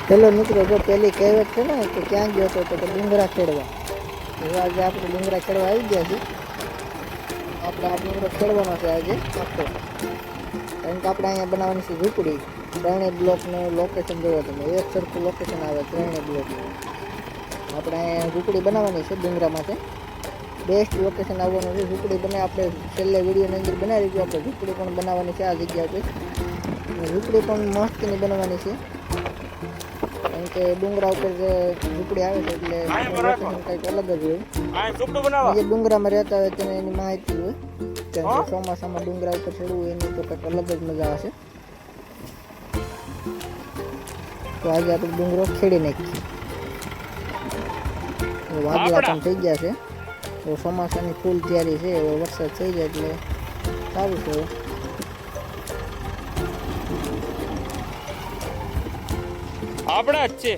Hello મિત્રો, જો પેલી કહેવત છે ને કે ક્યાં ગયો હતો તો ડુંગરા ખેડવા. તો આજે આપણે ડુંગરા ખેડવા આવી ગયા છીએ. આપણે આ ડુંગરો ખેડવાનો છે આજે આખો, કારણ કે આપણે અહીંયા બનાવવાની છે ઝૂંપડી. ત્રણેય બ્લોકનું લોકેશન જોવો તમે, એક સરખું લોકેશન આવે ત્રણેય બ્લોક. આપણે અહીંયા ઝૂંપડી બનાવવાની છે ડુંગરા માટે. બેસ્ટ લોકેશન આવવાનું છે. ઝૂંપડી બને આપણે છેલ્લે વિડીયોની અંદર બનાવી દીધું. આપણે ઝૂંપડી પણ બનાવવાની છે આ જગ્યા પર. ઝૂંપડી પણ મસ્તની બનાવવાની છે, કારણ કે ડુંગરા ઉપર જે ઝૂંપડી આવે છે એટલે લોકેશન કંઈક અલગ જ હોય. જે ડુંગરામાં રહેતા હોય તેને એની માહિતી હોય, કારણ કે ચોમાસામાં ડુંગરા ઉપર ચડવું એની તો કંઈક અલગ જ મજા હશે. તો આજે આપણે ડુંગરો ખેડી નાખીએ. વાદળા પણ થઈ ગયા છે, તો ચોમાસાની ફૂલ તૈયારી છે. હવે વરસાદ થઈ જાય એટલે સારું છે. આપણા જ છે.